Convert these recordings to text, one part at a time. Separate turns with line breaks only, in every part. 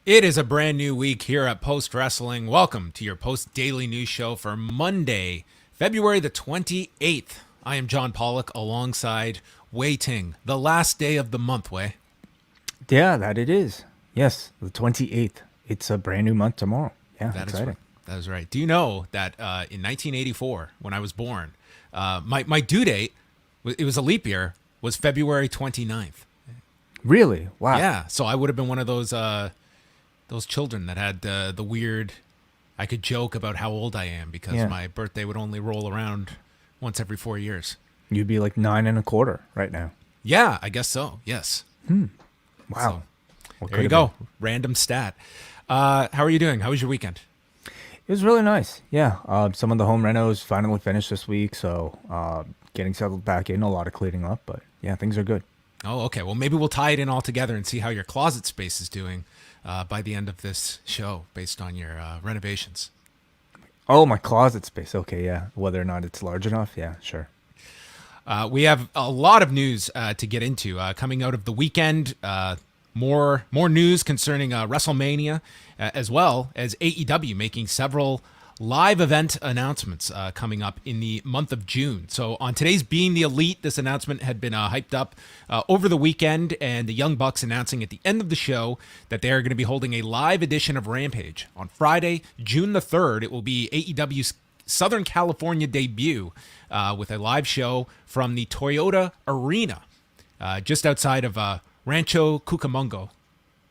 It is a brand new week here at Post Wrestling. Welcome to your Post Daily News Show for Monday, February the 28th. I am John Pollock alongside Wai Ting. The last day of the month, Wai.
Yeah, that it is. Yes, the 28th. It's a brand new month tomorrow. Yeah,
That
exciting.
that is right. Do you know that in 1984, when I was born, my due date, it was a leap year, was February 29th.
Really? Wow.
Yeah, so I would have been one of those children that had the weird, I could joke about how old I am because
Yeah.
my birthday would only roll around once every 4 years.
You'd be like 9 1/4 right now.
Yeah, I guess so. Yes.
Wow.
So,
What
there you
could
go.
have
Random stat. How are you doing? How was your weekend?
been. It was really nice. Yeah. Some of the home renos finally finished this week, so getting settled back in, a lot of cleaning up, but yeah, things are good.
Oh, okay. Well, maybe we'll tie it in all together and see how your closet space is doing by the end of this show based on your renovations.
Oh, my closet space. Okay, yeah. Whether or not it's large enough. Yeah, sure.
We have a lot of news to get into coming out of the weekend. More news concerning WrestleMania, as well as AEW making several live event announcements coming up in the month of June. So on today's Being the Elite, this announcement had been hyped up over the weekend, and the Young Bucks announcing at the end of the show that they are going to be holding a live edition of Rampage on Friday, June the 3rd. It will be AEW's Southern California debut with a live show from the Toyota Arena just outside of Rancho Cucamonga,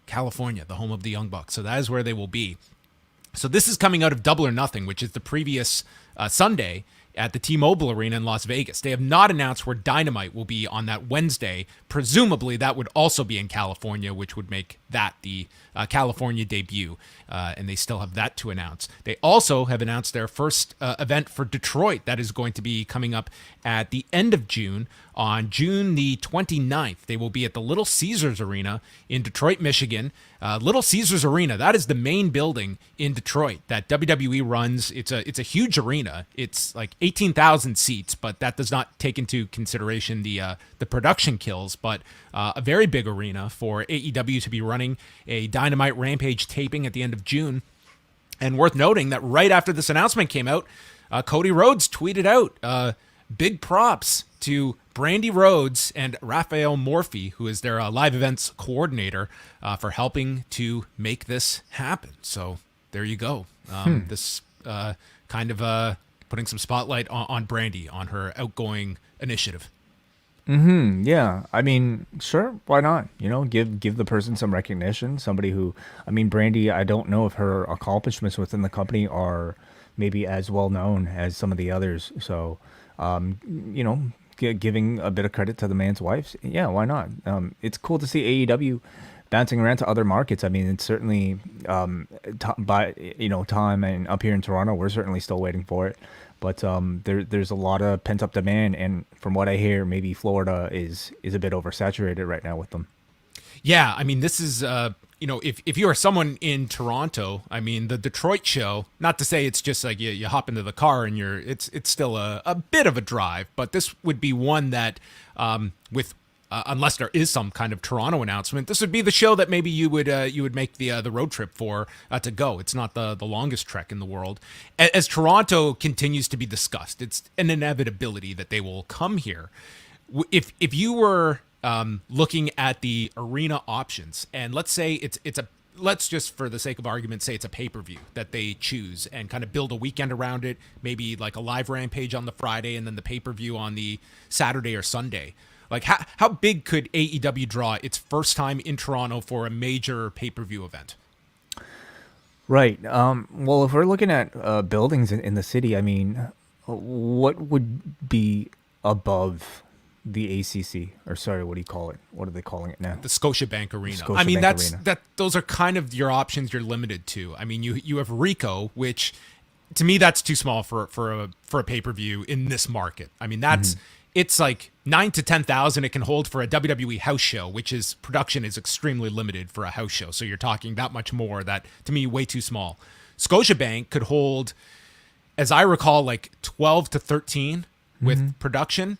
California, the home of the Young Bucks. So that is where they will be. So this is coming out of Double or Nothing, which is the previous Sunday at the T-Mobile Arena in Las Vegas. They have not announced where Dynamite will be on that Wednesday. Presumably that would also be in California, which would make that the California debut, and they still have that to announce. They also have announced their first event for Detroit. That is going to be coming up at the end of June. On June the 29th, they will be at the Little Caesars Arena in Detroit, Michigan. Little Caesars Arena, that is the main building in Detroit that WWE runs. It's a huge arena. It's like 18,000 seats, but that does not take into consideration the production kills. But a very big arena for AEW to be running a Dynamite Rampage taping at the end of June. And worth noting that right after this announcement came out, Cody Rhodes tweeted out big props to Brandy Rhodes and Raphael Morphy, who is their live events coordinator, for helping to make this happen. So there you go. This kind of putting some spotlight on Brandy on her outgoing initiative.
Yeah, I mean, sure, why not? You know, give the person some recognition. Somebody who, I mean, Brandy, I don't know if her accomplishments within the company are maybe as well known as some of the others. So, you know, giving a bit of credit to the man's wife, yeah, why not? It's cool to see AEW bouncing around to other markets. I mean, it's certainly by time, and up here in Toronto, we're certainly still waiting for it. But there's a lot of pent up demand, and from what I hear, maybe Florida is a bit oversaturated right now with them.
Yeah, I mean, this is, if you are someone in Toronto, I mean, the Detroit show, not to say it's just like you hop into the car and it's still a bit of a drive, but this would be one that, unless there is some kind of Toronto announcement, this would be the show that maybe you would make the road trip for to go. It's not the longest trek in the world. As Toronto continues to be discussed, it's an inevitability that they will come here. If you were looking at the arena options, and let's say let's just for the sake of argument say it's a pay-per-view that they choose and kind of build a weekend around it, maybe like a live Rampage on the Friday and then the pay-per-view on the Saturday or Sunday. Like how big could AEW draw its first time in Toronto for a major pay-per-view event?
Right. Well, if we're looking at buildings in the city, I mean, what would be above the ACC, or sorry, what do you call it? What are they calling it now?
The Scotiabank Arena.
Scotiabank
I mean,
Arena.
those are kind of your options you're limited to. I mean, you have Rico, which to me that's too small for a pay-per-view in this market. I mean, it's like 9 to 10,000 it can hold for a WWE house show, which is production is extremely limited for a house show. So you're talking that much more. That to me way too small. Scotiabank could hold, as I recall, like 12 to 13 with production.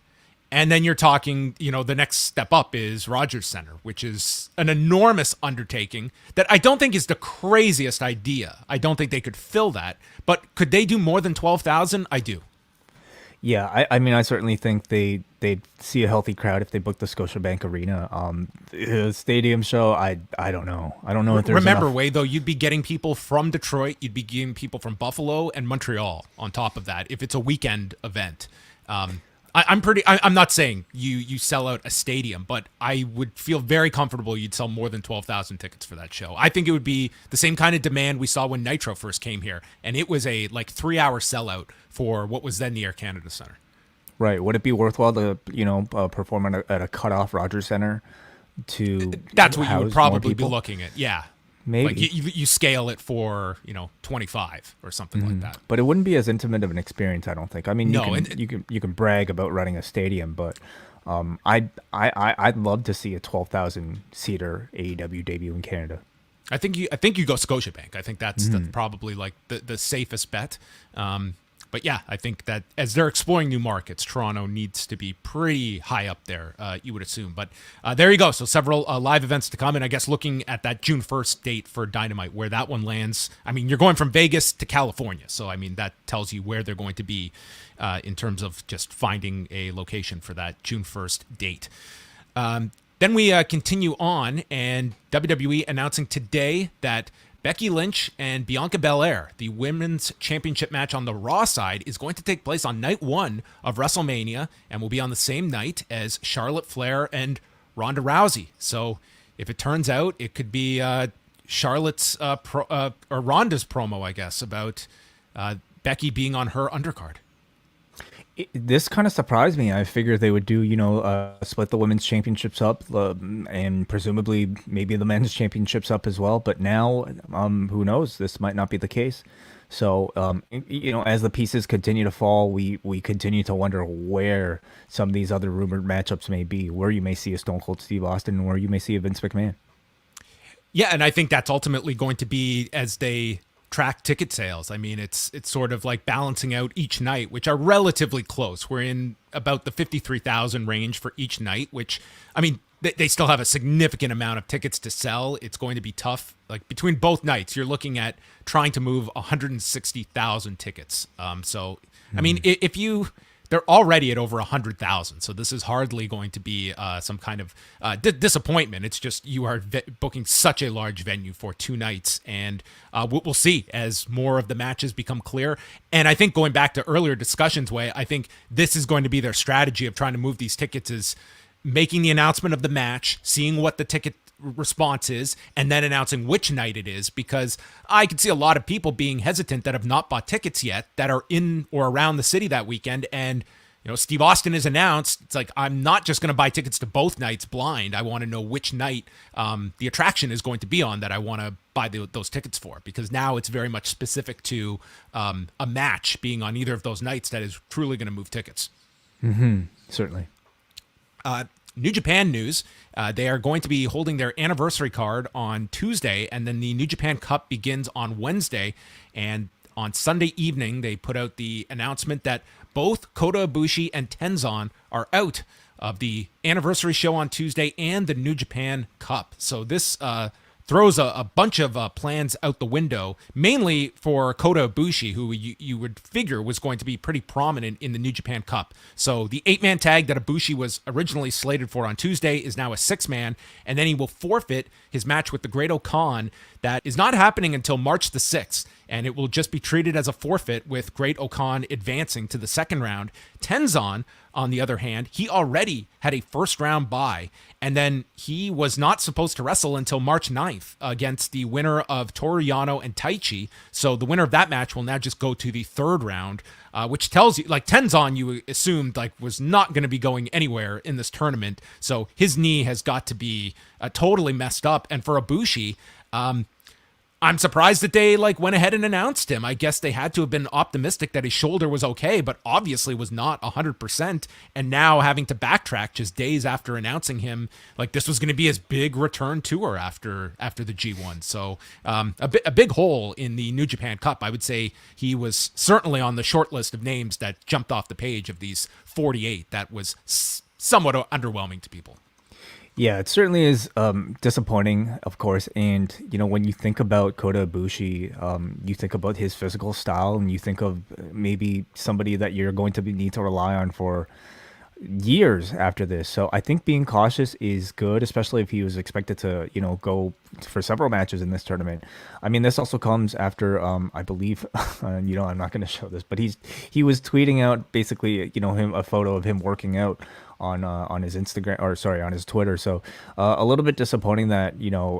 And then you're talking, the next step up is Rogers Center, which is an enormous undertaking that I don't think is the craziest idea. I don't think they could fill that. But could they do more than 12,000? I do.
Yeah, I mean, I certainly think they'd see a healthy crowd if they booked the Scotiabank Arena. The stadium show, I don't know. I don't know if there's
Remember,
enough.
Wade, though, you'd be getting people from Detroit, you'd be getting people from Buffalo and Montreal on top of that if it's a weekend event. I'm not saying you sell out a stadium, but I would feel very comfortable you'd sell more than 12,000 tickets for that show. I think it would be the same kind of demand we saw when Nitro first came here, and it was a 3-hour sellout for what was then the Air Canada Center.
Right. Would it be worthwhile to, perform at a cutoff Rogers Center to
That's what you
house
would
more
probably be
people?
looking at. Yeah.
Maybe.
Like you scale it for, 25 or something like that.
But it wouldn't be as intimate of an experience, I don't think. I mean,
No,
you can brag about running a stadium, but I'd love to see a 12,000 seater AEW debut in Canada.
I think you go Scotiabank. I think that's probably like the safest bet. But yeah, I think that as they're exploring new markets, Toronto needs to be pretty high up there, you would assume. But there you go. So several live events to come. And I guess looking at that June 1st date for Dynamite, where that one lands, I mean, you're going from Vegas to California. So, I mean, that tells you where they're going to be in terms of just finding a location for that June 1st date. Then we continue on, and WWE announcing today that Becky Lynch and Bianca Belair, the women's championship match on the Raw side, is going to take place on night 1 of WrestleMania and will be on the same night as Charlotte Flair and Ronda Rousey. So if it turns out, it could be Charlotte's or Ronda's promo, I guess, about Becky being on her undercard.
This kind of surprised me. I figured they would do, split the women's championships up and presumably maybe the men's championships up as well. But now, who knows? This might not be the case. So, as the pieces continue to fall, we continue to wonder where some of these other rumored matchups may be, where you may see a Stone Cold Steve Austin and where you may see a Vince McMahon.
Yeah, and I think that's ultimately going to be as they track ticket sales. I mean, it's sort of like balancing out each night, which are relatively close. We're in about the 53,000 range for each night, which, I mean, they still have a significant amount of tickets to sell. It's going to be tough. Like between both nights, you're looking at trying to move 160,000 tickets. I mean, they're already at over 100,000. So this is hardly going to be some kind of disappointment. It's just you are booking such a large venue for 2 nights. And we'll see as more of the matches become clear. And I think going back to earlier discussions, I think this is going to be their strategy of trying to move these tickets is making the announcement of the match, seeing what the ticket response is, and then announcing which night it is, because I could see a lot of people being hesitant that have not bought tickets yet that are in or around the city that weekend. And Steve Austin is announced. It's like, I'm not just going to buy tickets to both nights blind. I want to know which night the attraction is going to be on that I want to buy those tickets for, because now it's very much specific to a match being on either of those nights that is truly going to move tickets.
Certainly.
New Japan news, they are going to be holding their anniversary card on Tuesday, and then the New Japan Cup begins on Wednesday. And on Sunday evening, they put out the announcement that both Kota Ibushi and Tenzan are out of the anniversary show on Tuesday and the New Japan Cup. So this throws a bunch of plans out the window, mainly for Kota Ibushi, who you would figure was going to be pretty prominent in the New Japan Cup. So the 8-man tag that Ibushi was originally slated for on Tuesday is now a 6-man, and then he will forfeit his match with the Great Okan that is not happening until March the 6th, and it will just be treated as a forfeit with Great Okan advancing to the second round. Tenzan, on the other hand, he already had a first-round bye, and then he was not supposed to wrestle until March 9th against the winner of Toru Yano and Taichi. So the winner of that match will now just go to the third round, which tells you, like, Tenzan, you assumed, like, was not going to be going anywhere in this tournament. So his knee has got to be totally messed up. And for Ibushi, I'm surprised that they went ahead and announced him. I guess they had to have been optimistic that his shoulder was okay, but obviously was not 100%. And now having to backtrack just days after announcing him, this was going to be his big return tour after the G1. So a big hole in the New Japan Cup. I would say he was certainly on the short list of names that jumped off the page of these 48. That was somewhat underwhelming to people.
Yeah, it certainly is disappointing, of course. And, when you think about Kota Ibushi, you think about his physical style and you think of maybe somebody that you're going to need to rely on for years after this. So I think being cautious is good, especially if he was expected to, go for several matches in this tournament. I mean, this also comes after, I believe, I'm not going to show this, but he was tweeting out basically, a photo of him working out on his Instagram, or sorry, on his Twitter. So a little bit disappointing that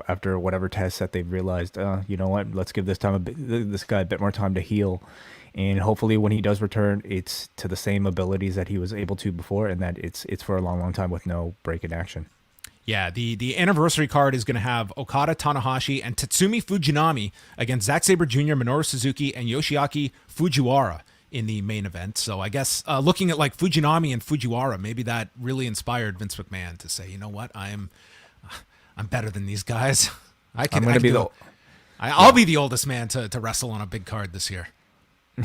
after whatever test that they've realized, what, let's give this guy a bit more time to heal, and hopefully when he does return, it's to the same abilities that he was able to before, and that it's for a long time with no break in action.
Yeah, the anniversary card is going to have Okada, Tanahashi, and Tatsumi Fujinami against Zack Sabre Jr., Minoru Suzuki, and Yoshiaki Fujiwara in the main event. So I guess looking at Fujinami and Fujiwara, maybe that really inspired Vince McMahon to say, you know what, I'm better than these guys. I'll be the oldest man to wrestle on a big card this year.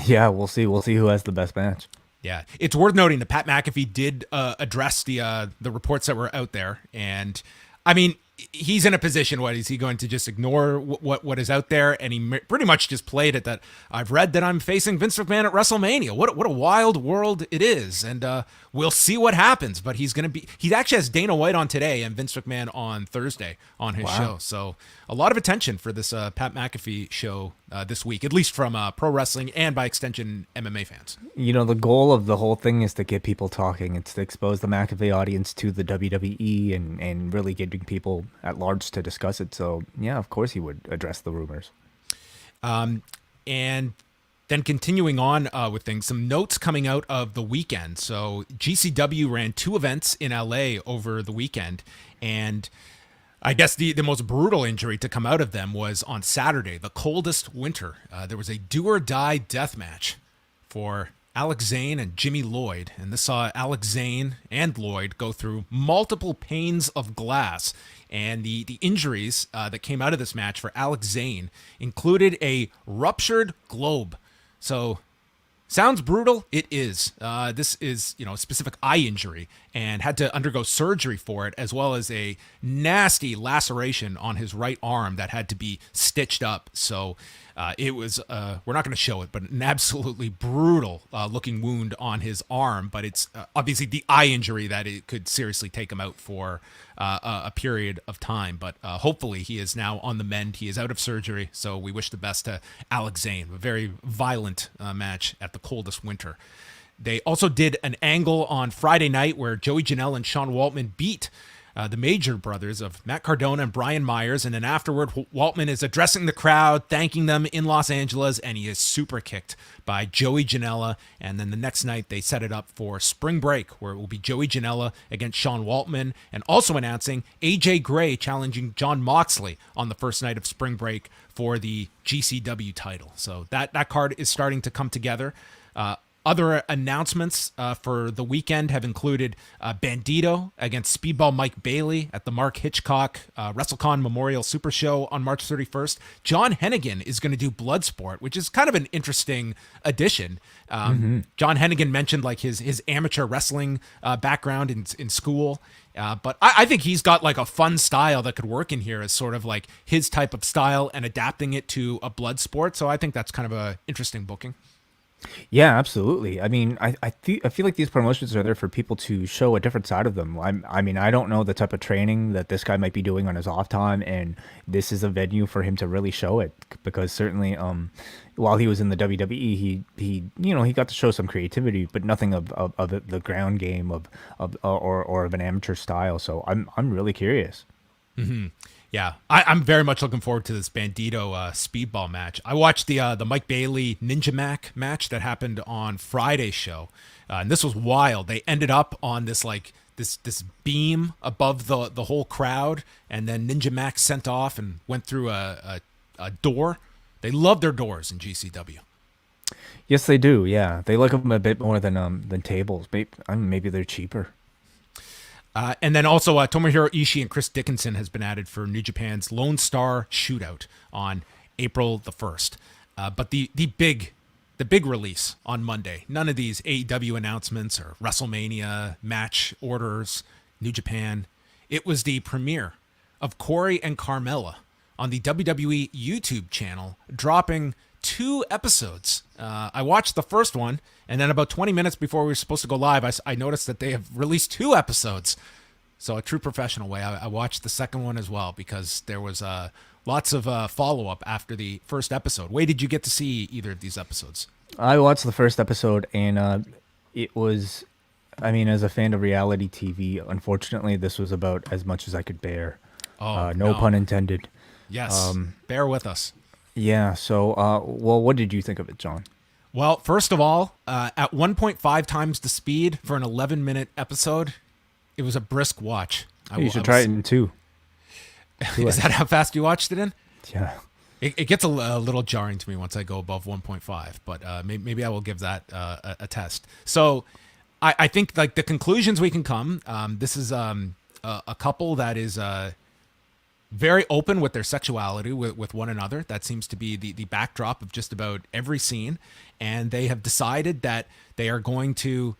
Yeah, we'll see who has the best match.
Yeah, it's worth noting that Pat McAfee did address the reports that were out there, and I mean, he's in a position. What is he going to just ignore what is out there? And he pretty much just played it that I've read that I'm facing Vince McMahon at WrestleMania. What a wild world it is, and we'll see what happens. But he actually has Dana White on today and Vince McMahon on Thursday on his show. So a lot of attention for this Pat McAfee show this week, at least from pro wrestling and by extension MMA fans.
The goal of the whole thing is to get people talking. It's to expose the McAfee audience to the WWE and really getting people at large to discuss it. So yeah, of course he would address the rumors. And
then continuing on with things, some notes coming out of the weekend. So GCW ran 2 events in LA over the weekend, and I guess the most brutal injury to come out of them was on Saturday, the coldest winter. There was a do-or-die death match for Alex Zayne and Jimmy Lloyd, and this saw Alex Zayne and Lloyd go through multiple panes of glass. And the injuries that came out of this match for Alex Zayne included a ruptured globe. So, sounds brutal. It is. This is, a specific eye injury, and had to undergo surgery for it, as well as a nasty laceration on his right arm that had to be stitched up. So it was, we're not going to show it, but an absolutely brutal looking wound on his arm. But it's obviously the eye injury that it could seriously take him out for a period of time. But hopefully he is now on the mend. He is out of surgery. So we wish the best to Alex Zayne. A very violent match at the coldest winter. They also did an angle on Friday night where Joey Janela and Sean Waltman beat the Major brothers of Matt Cardona and Brian Myers. And then afterward, Waltman is addressing the crowd, thanking them in Los Angeles, and he is super kicked by Joey Janela. And then the next night, they set it up for Spring Break, where it will be Joey Janela against Sean Waltman, and also announcing AJ Gray challenging Jon Moxley on the first night of Spring Break for the GCW title. So that card is starting to come together. Other announcements for the weekend have included Bandito against Speedball Mike Bailey at the Mark Hitchcock WrestleCon Memorial Super Show on March 31st. John Hennigan is going to do Bloodsport, which is kind of an interesting addition. John Hennigan mentioned his amateur wrestling background in school. But I think he's got a fun style that could work in here as sort of his type of style and adapting it to a blood sport. So I think that's kind of a interesting booking.
Yeah, absolutely. I mean, I feel like these promotions are there for people to show a different side of them. I mean, I don't know the type of training that this guy might be doing on his off time, and this is a venue for him to really show it, because certainly, while he was in the WWE, he got to show some creativity, but nothing of the ground game or of an amateur style. So I'm really curious.
Mm-hmm. Yeah, I'm very much looking forward to this Bandito Speedball match. I watched the Mike Bailey Ninja Mac match that happened on Friday's show, and this was wild. They ended up on this this beam above the whole crowd, and then Ninja Mac sent off and went through a a door. They love their doors in GCW.
Yes, they do. Yeah, they like them a bit more than tables. Maybe they're cheaper.
And then also Tomohiro Ishii and Chris Dickinson has been added for New Japan's Lone Star Shootout on April the 1st. But the big release on Monday, none of these AEW announcements or WrestleMania match orders, New Japan. It was the premiere of Corey and Carmella on the WWE YouTube channel, dropping 2 episodes. I watched the first one, and then about 20 minutes before we were supposed to go live, I noticed that they have released 2 episodes. So a true professional way. I watched the second one as well because there was lots of follow-up after the first episode. Wade, did you get to see either of these episodes?
I watched the first episode, and it was, I mean, as a fan of reality TV, unfortunately, this was about as much as I could bear.
Oh,
no pun intended.
Yes, bear with us.
Yeah, so, well, what did you think of it, John?
Well, first of all, at 1.5 times the speed for an 11-minute episode, it was a brisk watch.
You should try it in 2.
Is that how fast you watched it in?
Yeah.
It gets a little jarring to me once I go above 1.5, but maybe I will give that a test. So I think like the conclusions we can come, this is a couple that is very open with their sexuality with one another. That seems to be the backdrop of just about every scene. And they have decided that they are going to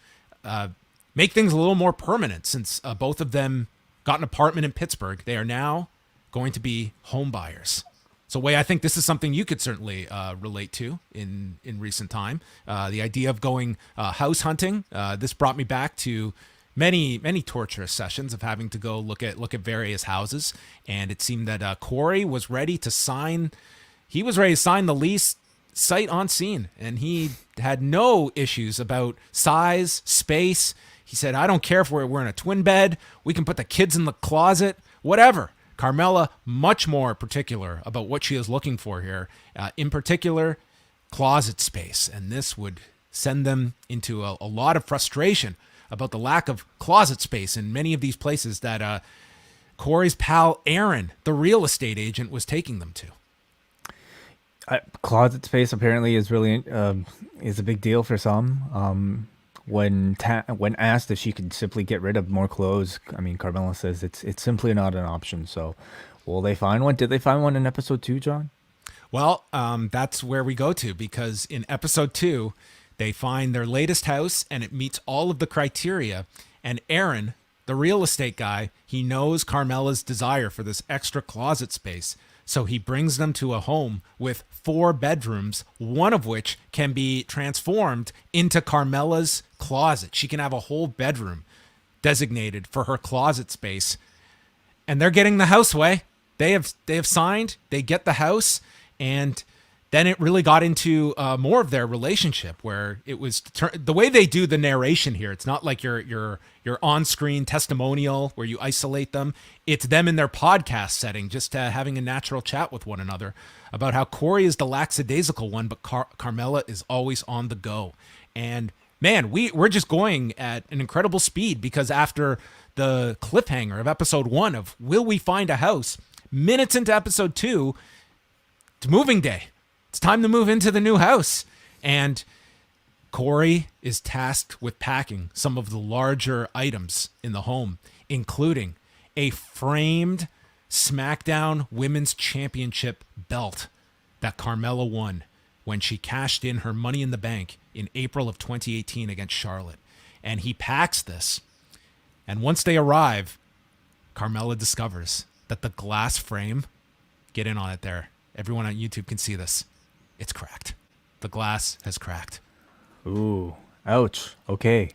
make things a little more permanent since both of them got an apartment in Pittsburgh. They are now going to be home buyers. So, Wei, I think this is something you could certainly relate to in recent time. The idea of going house hunting. This brought me back to many torturous sessions of having to go look at various houses, and it seemed that Corey was ready to sign. He was ready to sign the lease sight on scene, and he had no issues about size, space. He said, "I don't care if we're in a twin bed. We can put the kids in the closet, whatever." Carmella, much more particular about what she is looking for here. In particular, closet space, and this would send them into a lot of frustration about the lack of closet space in many of these places that Corey's pal Aaron, the real estate agent, was taking them to.
Closet space apparently is really is a big deal for some. When asked if she could simply get rid of more clothes, I mean, Carmella says it's simply not an option. So, will they find one? Did they find one in episode 2, John?
Well, that's where we go to, because in episode 2, they find their latest house and it meets all of the criteria. And Aaron, the real estate guy, he knows Carmella's desire for this extra closet space. So he brings them to a home with 4 bedrooms, one of which can be transformed into Carmella's closet. She can have a whole bedroom designated for her closet space. And they're getting the house way. They have signed, they get the house, and then it really got into more of their relationship, where it was the way they do the narration here. It's not like your on-screen testimonial where you isolate them. It's them in their podcast setting, just having a natural chat with one another about how Corey is the lackadaisical one, but Carmella is always on the go. And man, we're just going at an incredible speed, because after the cliffhanger of episode 1 of will we find a house, minutes into episode 2, it's moving day. It's time to move into the new house. And Corey is tasked with packing some of the larger items in the home, including a framed SmackDown Women's Championship belt that Carmella won when she cashed in her Money in the Bank in April of 2018 against Charlotte. And he packs this. And once they arrive, Carmella discovers that the glass frame, get in on it there. Everyone on YouTube can see this. It's cracked. The glass has cracked.
Ooh, ouch. Okay.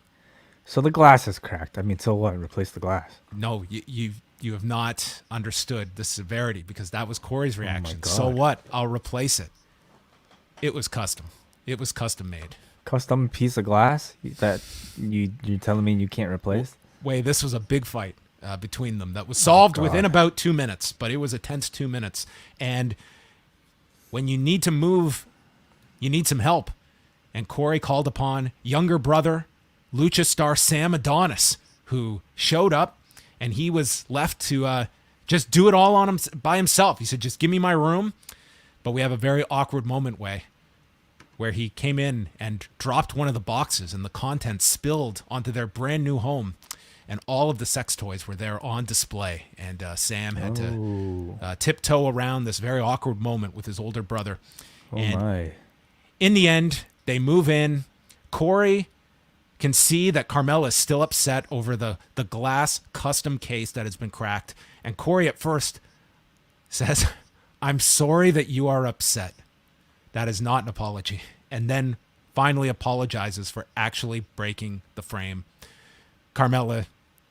So the glass is cracked. I mean, so what? Replace the glass.
No, you have not understood the severity, because that was Corey's reaction.
God.
So what? I'll replace it. It was custom. It was custom made.
Custom piece of glass that you're telling me you can't replace?
Wait, this was a big fight between them that was solved within about 2 minutes, but it was a tense 2 minutes. And when you need to move, you need some help. And Corey called upon younger brother, Lucha star Sam Adonis, who showed up, and he was left to just do it all by himself. He said, just give me my room. but we have a very awkward moment where he came in and dropped one of the boxes and the contents spilled onto their brand new home. And all of the sex toys were there on display. And Sam had to tiptoe around this very awkward moment with his older brother.
My.
In the end, they move in. Corey can see that Carmella is still upset over the glass custom case that has been cracked. And Corey at first says, "I'm sorry that you are upset. That is not an apology." And then finally apologizes for actually breaking the frame. Carmella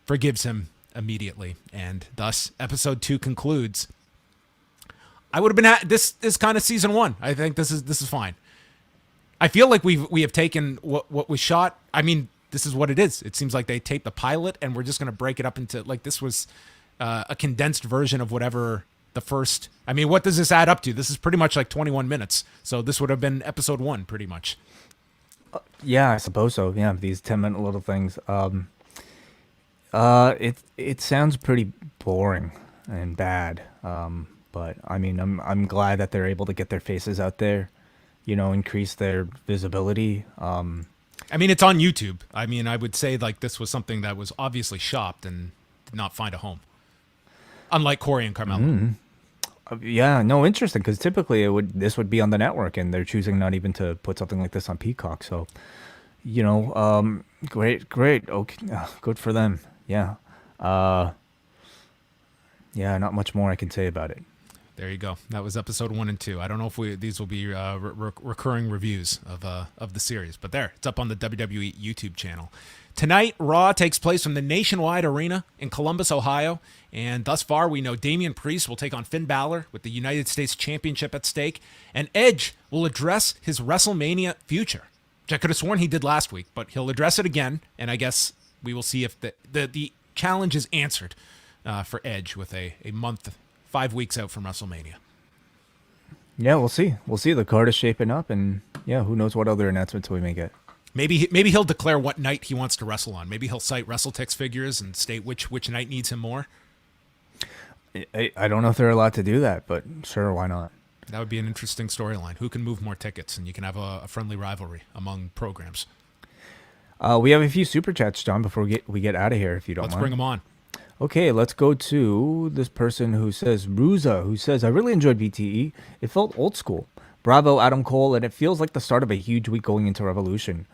forgives him immediately, and thus episode 2 concludes. I would have been this is kind of season 1. I think this is fine. I feel like we have taken what was shot. I mean, this is what it is. It seems like they taped the pilot, and we're just going to break it up into, like, this was a condensed version of whatever the first. I mean, what does this add up to? This is pretty much like 21 minutes. So this would have been episode 1, pretty much.
Yeah, I suppose so. Yeah, these 10-minute little things. It sounds pretty boring and bad. But I mean, I'm glad that they're able to get their faces out there, increase their visibility.
I mean, it's on YouTube. I mean, I would say like this was something that was obviously shopped and did not find a home. Unlike Corey and Carmella.
Mm-hmm. Yeah, no, interesting, because typically this would be on the network, and they're choosing not even to put something like this on Peacock. So, great, okay, good for them. Yeah, yeah, not much more I can say about it.
There you go. That was episode 1 and 2. I don't know if these will be recurring reviews of the series, but there, it's up on the WWE YouTube channel. Tonight, Raw takes place from the Nationwide Arena in Columbus, Ohio, and thus far we know Damian Priest will take on Finn Balor with the United States Championship at stake, and Edge will address his WrestleMania future, which I could have sworn he did last week, but he'll address it again, and I guess we will see if the challenge is answered for Edge with a month, 5 weeks out from WrestleMania.
Yeah, we'll see. We'll see. The card is shaping up, and yeah, who knows what other announcements we may get.
Maybe he'll declare what night he wants to wrestle on. Maybe he'll cite WrestleTix figures and state which night needs him more.
I don't know if they're allowed to do that, but sure, why not?
That would be an interesting storyline. Who can move more tickets, and you can have a friendly rivalry among programs.
We have a few super chats, John, before we get out of here, if you don't mind.
Let's bring them on.
Okay, let's go to this person who says, Ruza, who says, I really enjoyed BTE. It felt old school. Bravo, Adam Cole, and it feels like the start of a huge week going into Revolution.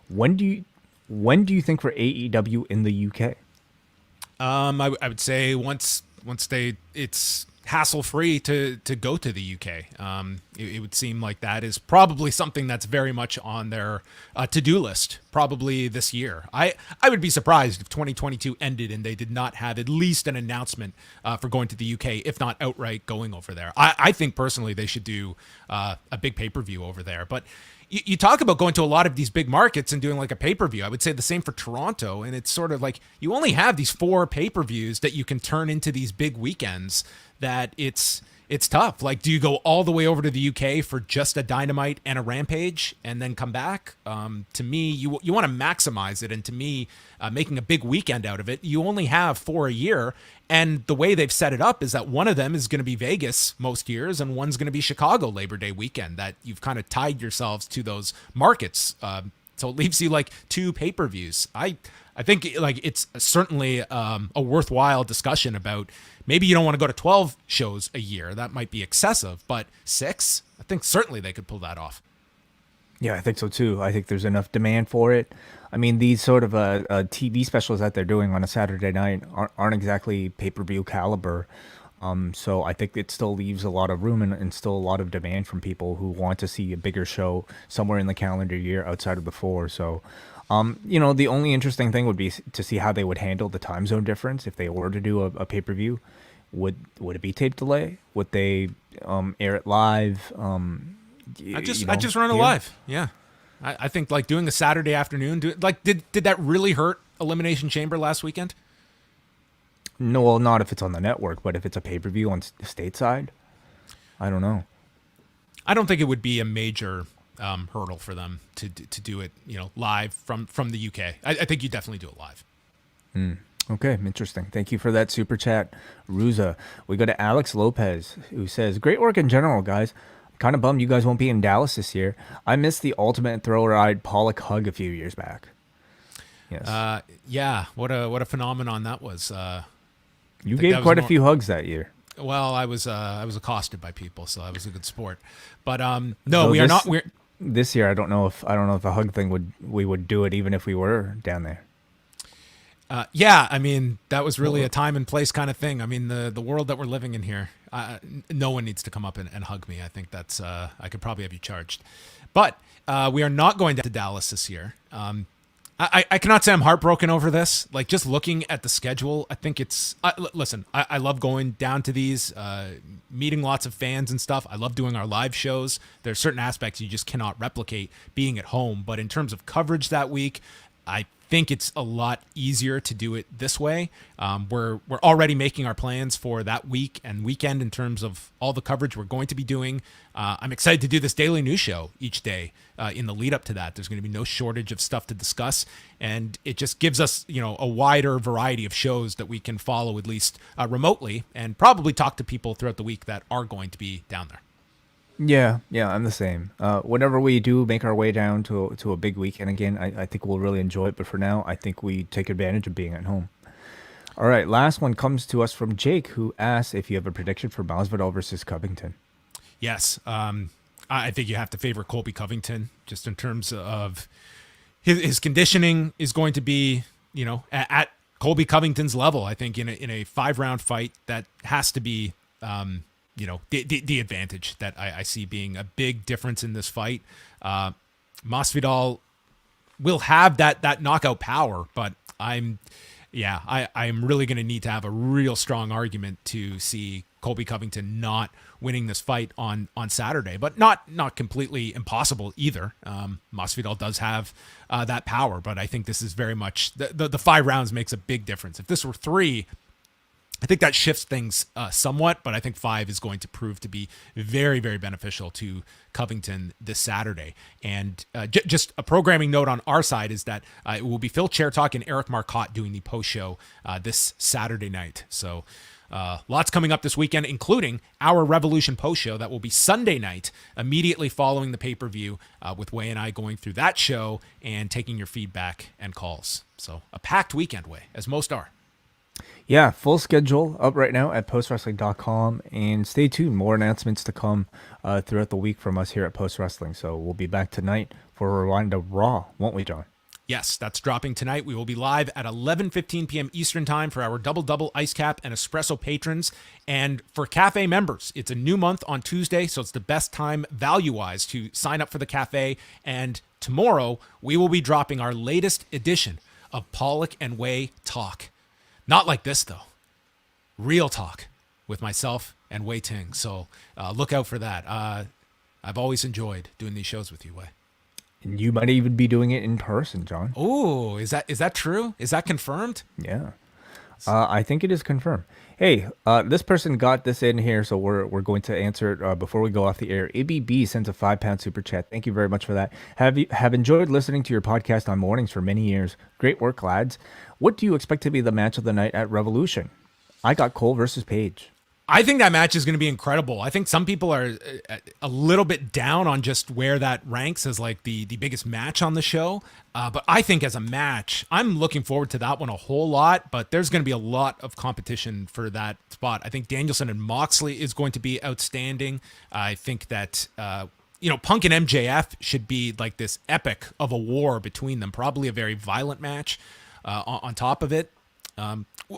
When do you think for AEW in the UK?
I would say once it's hassle-free to go to the UK. It would seem like that is probably something that's very much on their to-do list, probably this year. I would be surprised if 2022 ended and they did not have at least an announcement for going to the UK, if not outright going over there. I think personally they should do a big pay-per-view over there. But you talk about going to a lot of these big markets and doing like a pay-per-view. I would say the same for Toronto. And it's sort of like you only have these 4 pay-per-views that you can turn into these big weekends that it's tough. Like, do you go all the way over to the UK for just a Dynamite and a Rampage and then come back? To me, you want to maximize it. And to me, making a big weekend out of it, you only have 4 a year. And the way they've set it up is that one of them is going to be Vegas most years and one's going to be Chicago Labor Day weekend, that you've kind of tied yourselves to those markets. So it leaves you like 2 pay-per-views. I think like it's certainly a worthwhile discussion about maybe you don't want to go to 12 shows a year. That might be excessive, but 6, I think certainly they could pull that off.
Yeah, I think so too. I think there's enough demand for it. I mean, these sort of TV specials that they're doing on a Saturday night aren't exactly pay-per-view caliber. So I think it still leaves a lot of room and still a lot of demand from people who want to see a bigger show somewhere in the calendar year outside of the 4. So, the only interesting thing would be to see how they would handle the time zone difference if they were to do a pay-per-view. Would it be tape delay? Would they air it live?
I just run it live. Yeah. I think like doing a Saturday afternoon, did that really hurt Elimination Chamber last weekend?
No, well, not if it's on the network, but if it's a pay-per-view on stateside, I don't know.
I don't think it would be a major hurdle for them to do it, live from the UK. I think you definitely do it live.
Okay, interesting. Thank you for that super chat, Ruza. We go to Alex Lopez, who says, great work in general, guys. kind of bummed you guys won't be in Dallas this year. I missed the Ultimate Thrill Ride Pollock hug a few years back. Yes.
Yeah. What a phenomenon that was.
You gave quite a few hugs that year.
Well, I was accosted by people, so I was a good sport. But no, we are not. We're
this year. I don't know if the hug thing we would do it even if we were down there.
Yeah, I mean that was really a time and place kind of thing. I mean the world that we're living in here. No one needs to come up and hug me. I think that's I could probably have you charged. But we are not going to Dallas this year. I cannot say I'm heartbroken over this. Like, just looking at the schedule, I think it's... listen, I love going down to these, meeting lots of fans and stuff. I love doing our live shows. There's certain aspects you just cannot replicate being at home. But in terms of coverage that week, I think it's a lot easier to do it this way. We're already making our plans for that week and weekend in terms of all the coverage we're going to be doing. I'm excited to do this daily news show each day in the lead up to that. There's going to be no shortage of stuff to discuss, and it just gives us, a wider variety of shows that we can follow at least remotely, and probably talk to people throughout the week that are going to be down there.
Yeah, I'm the same. Whenever we do make our way down to a big weekend again, I think we'll really enjoy it. But for now, I think we take advantage of being at home. All right, last one comes to us from Jake, who asks if you have a prediction for Masvidal versus Covington.
Yes, I think you have to favor Colby Covington, just in terms of his conditioning is going to be, at Colby Covington's level. I think in a 5-round fight, that has to be. The advantage that I see being a big difference in this fight. Masvidal will have that knockout power, but I'm really going to need to have a real strong argument to see Colby Covington not winning this fight on Saturday, but not completely impossible either. Masvidal does have that power, but I think this is very much the 5 rounds makes a big difference. If this were 3, I think that shifts things somewhat, but I think 5 is going to prove to be very, very beneficial to Covington this Saturday. And just a programming note on our side is that it will be Phil Chairtalk and Eric Marcotte doing the post show this Saturday night. So lots coming up this weekend, including our Revolution post show that will be Sunday night, immediately following the pay-per-view, with Wai and I going through that show and taking your feedback and calls. So a packed weekend, Wai, as most are.
Yeah, full schedule up right now at postwrestling.com, and stay tuned. More announcements to come throughout the week from us here at Post Wrestling. So we'll be back tonight for a rewind of Raw, won't we, John?
Yes, that's dropping tonight. We will be live at 11:15 p.m. Eastern Time for our Double Ice Cap and Espresso patrons. And for Cafe members, it's a new month on Tuesday, so it's the best time value-wise to sign up for the Cafe. And tomorrow, we will be dropping our latest edition of Pollock and Wai Talk. Not like this, though. Real talk with myself and Wai Ting. So look out for that. I've always enjoyed doing these shows with you, Wai.
And you might even be doing it in person, John.
Oh, is that true? Is that confirmed?
Yeah. I think it is confirmed. Hey, this person got this in here, so we're going to answer it before we go off the air. Ibby B sends a £5 super chat. Thank you very much for that. Have enjoyed listening to your podcast on mornings for many years. Great work, lads. What do you expect to be the match of the night at Revolution? I got Cole versus Paige.
I think that match is going to be incredible. I think some people are a little bit down on just where that ranks as like the biggest match on the show. But I think as a match, I'm looking forward to that one a whole lot, but there's going to be a lot of competition for that spot. I think Danielson and Moxley is going to be outstanding. I think that, Punk and MJF should be like this epic of a war between them, probably a very violent match on top of it.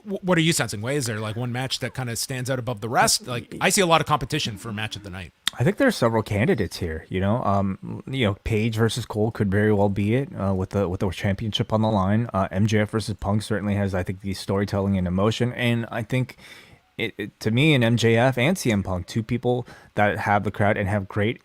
What are you sensing, Wai? Is there like one match that kind of stands out above the rest? Like, I see a lot of competition for match of the night.
I think there's several candidates here. Paige versus Cole could very well be it with the championship on the line. MJF versus Punk certainly has, I think, the storytelling and emotion, and I think to me, and MJF and CM Punk, two people that have the crowd and have great,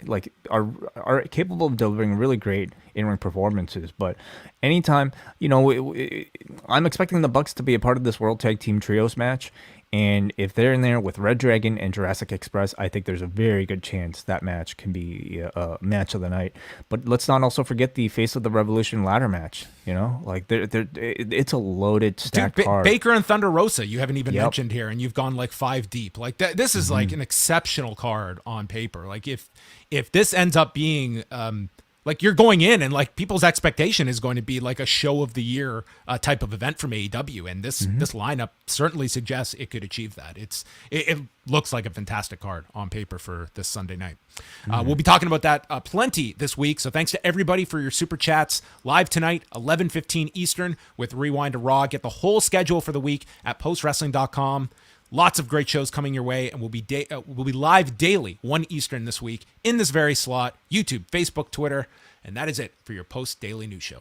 are capable of delivering really great in-ring performances. But anytime, I'm expecting the Bucks to be a part of this World Tag Team Trios match, And if they're in there with Red Dragon and Jurassic Express, I think there's a very good chance that match can be a match of the night. But let's not also forget the Face of the Revolution ladder match. You know, like it's a loaded stacked card.
Baker and Thunder Rosa, you haven't even mentioned here, and you've gone like 5 deep. Like this is like an exceptional card on paper. Like if this ends up being like you're going in and like people's expectation is going to be like a show of the year type of event from AEW, and this lineup certainly suggests it could achieve that. It looks like a fantastic card on paper for this Sunday night. We'll be talking about that plenty this week. So thanks to everybody for your super chats. Live tonight, 11:15 Eastern with Rewind to Raw. Get the whole schedule for the week at postwrestling.com. Lots of great shows coming your way, and we'll be live daily, 1 Eastern this week, in this very slot, YouTube, Facebook, Twitter, and that is it for your post-daily news show.